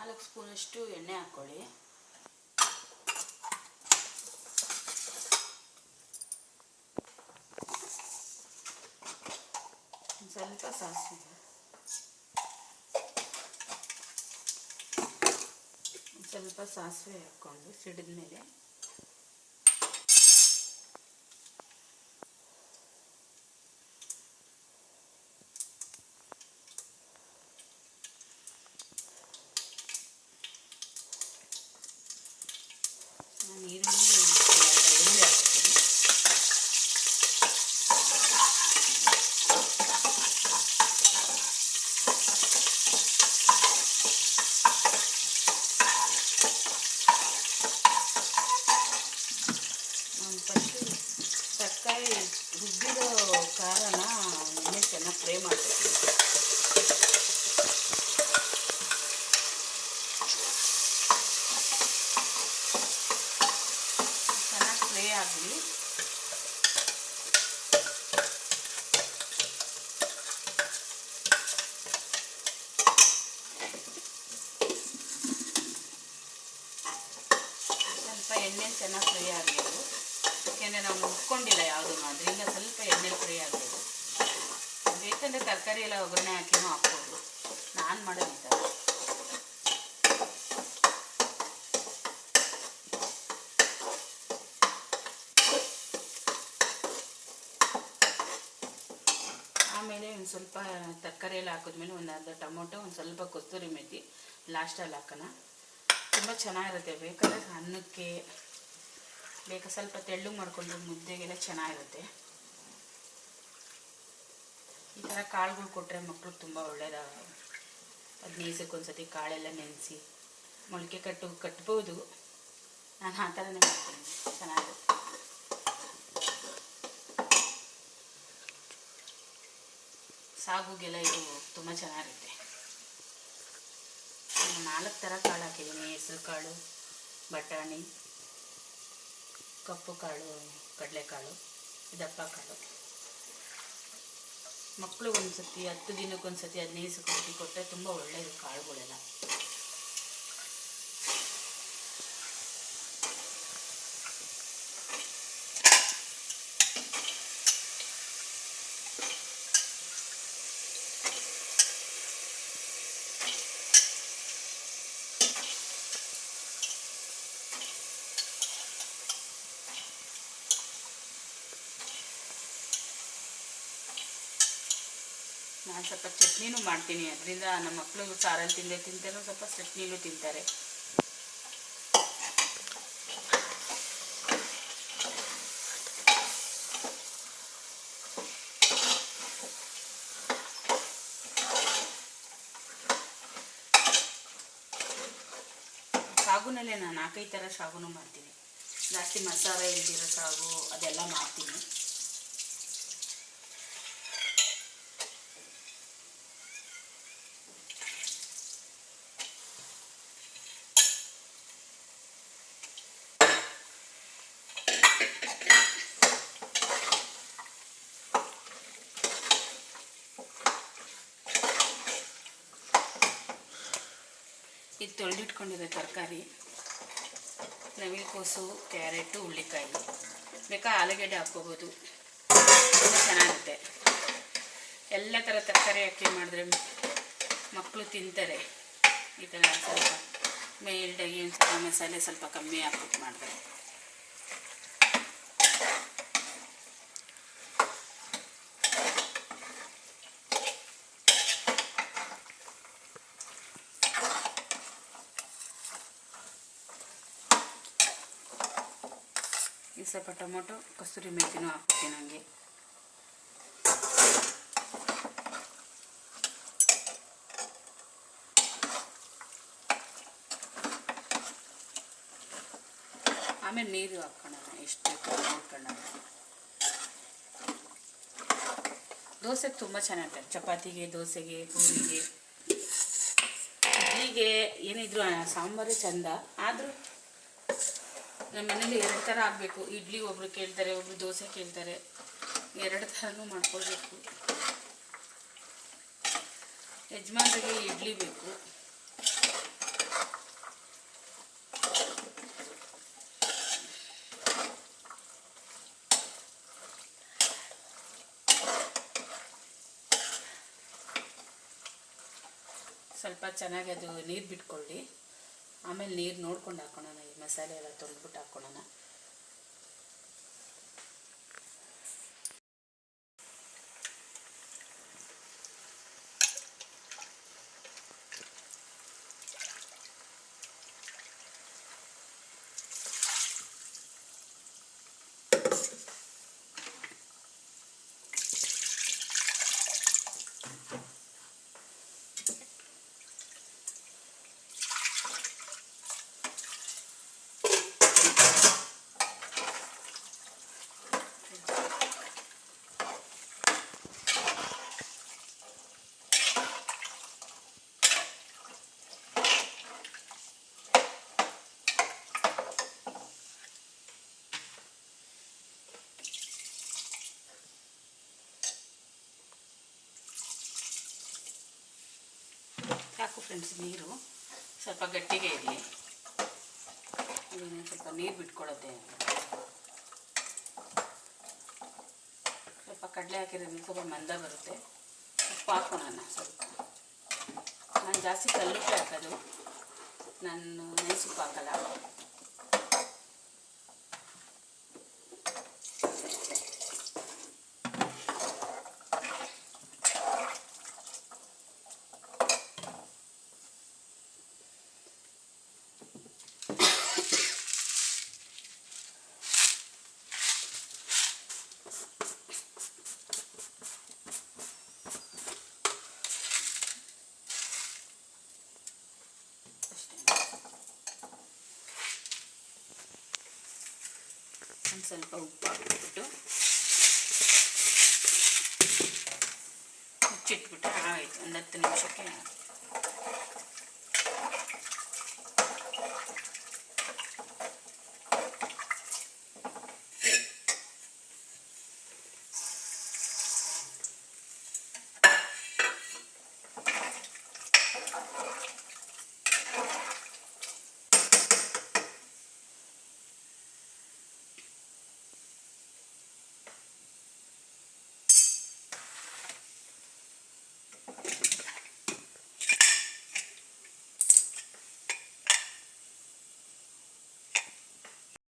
4 ಸ್ಪೂನಷ್ಟು ಎಣ್ಣೆ ಹಾಕ್ಕೊಳ್ಳಿ. ಸ್ವಲ್ಪ ಸಾಸಿವೆ, ಸ್ವಲ್ಪ ಸಾಸಿವೆ ಹಾಕ್ಕೊಂಡು ಸಿಡಿದ ಮೇಲೆ ನಾನು ಈರುಳ್ಳಿ ಹಾಕ್ತೀನಿ. ಫಸ್ಟು ತರಕಾರಿ ರುಬ್ಬಿರೋ ಖಾರನ ಎಣ್ಣೆ ಚೆನ್ನಾಗಿ ಫ್ರೈ ಮಾಡ್ತೀನಿ. ಚೆನ್ನಾಗಿ ಫ್ರೈ ಆಗಲಿ. ಸ್ವಲ್ಪ ಎಣ್ಣೆ ಚೆನ್ನಾಗಿ ಫ್ರೈ ಆಗಬೇಕು. ಯಾಕೆಂದರೆ ನಾವು ಮುಟ್ಕೊಂಡಿಲ್ಲ ಯಾವುದೂ, ಅದರಿಂದ ಸ್ವಲ್ಪ ಎಣ್ಣೆ ಫ್ರೈ ಆಗಬೇಕು. ಬೇಕಂದರೆ ತರಕಾರಿ ಎಲ್ಲ ಒಗ್ಗರಣೆ ಹಾಕಿನೂ ಹಾಕ್ಬೋದು. ನಾನು ಮಾಡೋದು ಈ ಥರ. ಆಮೇಲೆ ಒಂದು ಸ್ವಲ್ಪ ತರಕಾರಿ ಎಲ್ಲ ಹಾಕಿದ್ಮೇಲೆ ಒಂದು ಅರ್ಧ ಟೊಮೊಟೊ, ಒಂದು ಸ್ವಲ್ಪ ಕೊತ್ತಂಬರಿ ಮೆಥಿ ಲಾಸ್ಟಲ್ಲಿ ಹಾಕೋಣ. ತುಂಬ ಚೆನ್ನಾಗಿರುತ್ತೆ. ಬೇಕಾದ್ರೆ ಅನ್ನಕ್ಕೆ ಬೇಕಾ ಸ್ವಲ್ಪ ತೆಳ್ಳಗೆ ಮಾಡಿಕೊಂಡ್ರೆ ಮುದ್ದೆಗೆಲ್ಲ ಚೆನ್ನಾಗಿರುತ್ತೆ. ಈ ಥರ ಕಾಳುಗಳು ಕೊಟ್ಟರೆ ಮಕ್ಳಿಗೆ ತುಂಬ ಒಳ್ಳೆಯದಾಗ. 15 ದಿವಸಕ್ಕೆ ಸತಿ ಕಾಳೆಲ್ಲ ನೆನೆಸಿ ಮೊಳಕೆ ಕಟ್ಬೋದು. ನಾನು ಆ ಥರನೇ ಮಾಡ್ತೀನಿ, ಚೆನ್ನಾಗಿರುತ್ತೆ. ಸಾಗುಗೆಲ್ಲ ಇದು ತುಂಬ ಚೆನ್ನಾಗಿರುತ್ತೆ. 4 ಥರ ಕಾಳು ಹಾಕಿದ್ದೀನಿ. ಹೆಸರು ಕಾಳು, ಬಟಾಣಿ, ಕಪ್ಪು ಕಾಳು, ಕಡಲೆಕಾಳು, ದಪ್ಪ ಕಾಳು. ಮಕ್ಕಳು ಒಂದು ಸತಿ 10 ದಿನಕ್ಕೊಂದು ಸತಿ 15 ದಿವಸಕ್ಕೆ ಕೊಟ್ಟರೆ ತುಂಬ ಒಳ್ಳೆಯದು ಕಾಳುಗಳೆಲ್ಲ. ನಾನು ಸ್ವಲ್ಪ ಚಟ್ನಿನೂ ಮಾಡ್ತೀನಿ. ಅದರಿಂದ ನಮ್ಮ ಮಕ್ಕಳು ಸಾರಲ್ಲಿ ತಿಂತಾರೆ, ಸ್ವಲ್ಪ ಚಟ್ನಿನೂ ತಿಂತಾರೆ. ಸಾಗುನಲ್ಲೇ ನಾನು 4-5 ಥರ ಸಾಗುನೂ ಮಾಡ್ತೀನಿ. ಜಾಸ್ತಿ ಮಸಾಲೆ ಇಲ್ದಿರೋ ಸಾಗು ಅದೆಲ್ಲ ಮಾಡ್ತೀನಿ. ಇದು ತೊಳೆದಿಟ್ಕೊಂಡಿರೋ ತರಕಾರಿ ನವಿಲುಕೋಸು, ಕ್ಯಾರೆಟು, ಹುಳ್ಳಿಕಾಯಿ. ಬೇಕಾ ಆಲೂಗೆಡ್ಡೆ ಹಾಕ್ಕೋಬೋದು, ತುಂಬ ಚೆನ್ನಾಗಿರುತ್ತೆ. ಎಲ್ಲ ಥರ ತರಕಾರಿ ಹಾಕಿ ಮಾಡಿದ್ರೆ ಮಕ್ಕಳು ತಿಂತಾರೆ. ಈ ಥರ ಸ್ವಲ್ಪ ಮೇಲ್ಡಾಗಿ ಒಂದು ಸ್ವಲ್ಪ ಮಸಾಲೆ ಸ್ವಲ್ಪ ಕಮ್ಮಿ ಹಾಕ್ಬಿಟ್ಟು ಮಾಡಿದ್ರೆ. ಸ್ವಲ್ಪ ಟೊಮೊಟೊ, ಕಸ್ತೂರಿ ಮೆಥಿನೂ ಹಾಕ್ತೀನಿ ಹಂಗೆ. ಆಮೇಲೆ ನೀರು ಹಾಕ್ಕೊಳ್ಳೋಣ, ಎಷ್ಟು ನೋಡ್ಕೊಳ್ಳೋಣ. ದೋಸೆಗೆ ತುಂಬ ಚೆನ್ನಾಗಿರ್ತಾರೆ. ಚಪಾತಿಗೆ, ದೋಸೆಗೆ, ಪೂರಿಗೆ, ಇಡ್ಲಿಗೆ ಏನಿದ್ರು ಸಾಂಬಾರೇ ಚೆಂದ. ಆದರೂ ನಮ್ಮ ಮನೇಲಿ 2 ಥರ ಆಗಬೇಕು. ಇಡ್ಲಿ ಒಬ್ರು ಕೇಳ್ತಾರೆ, ಒಬ್ರು ದೋಸೆ ಕೇಳ್ತಾರೆ. 2 ಥರನೂ ಮಾಡ್ಕೊಳ್ಬೇಕು. ಯಜಮಾನ್ರಿಗೆ ಇಡ್ಲಿ ಬೇಕು, ಸ್ವಲ್ಪ ಚೆನ್ನಾಗಿ ಅದು ನೀರು ಬಿಟ್ಕೊಳ್ಳಿ. ಆಮೇಲೆ ನೀರು ನೋಡ್ಕೊಂಡು ಹಾಕ್ಕೊಳ್ಳೋಣ. ಈ ಮಸಾಲೆ ಎಲ್ಲ ತೊಳೆದ್ಬಿಟ್ಟು ಹಾಕ್ಕೊಳ್ಳೋಣ. ಸಾಕು ಫ್ರೆಂಡ್ಸ್, ನೀರು ಸ್ವಲ್ಪ ಗಟ್ಟಿಗೆ ಇರಲಿ. ಇದನ್ನು ಸ್ವಲ್ಪ ನೀರು ಬಿಟ್ಕೊಡುತ್ತೆ. ಸ್ವಲ್ಪ ಕಡಲೆ ಹಾಕಿರೋದ್ರಿಂದ ಸ್ವಲ್ಪ ಮಂದ ಬರುತ್ತೆ. ಉಪ್ಪು ಹಾಕೋಣ ಸ್ವಲ್ಪ. ನಾನು ಜಾಸ್ತಿ ಕಲ್ಲುಪ್ಪು ಹಾಕೋದು, ನಾನು ನೆನೆಸುಪ್ಪು ಹಾಕಲ್ಲ. ಒಂದು ಸ್ವಲ್ಪ ಉಪ್ಪು ಹಾಕ್ಬಿಟ್ಟು ಮುಚ್ಚಿಟ್ಬಿಟ್ಟು ಆಯಿತು. ಒಂದು 10 ನಿಮಿಷಕ್ಕೆ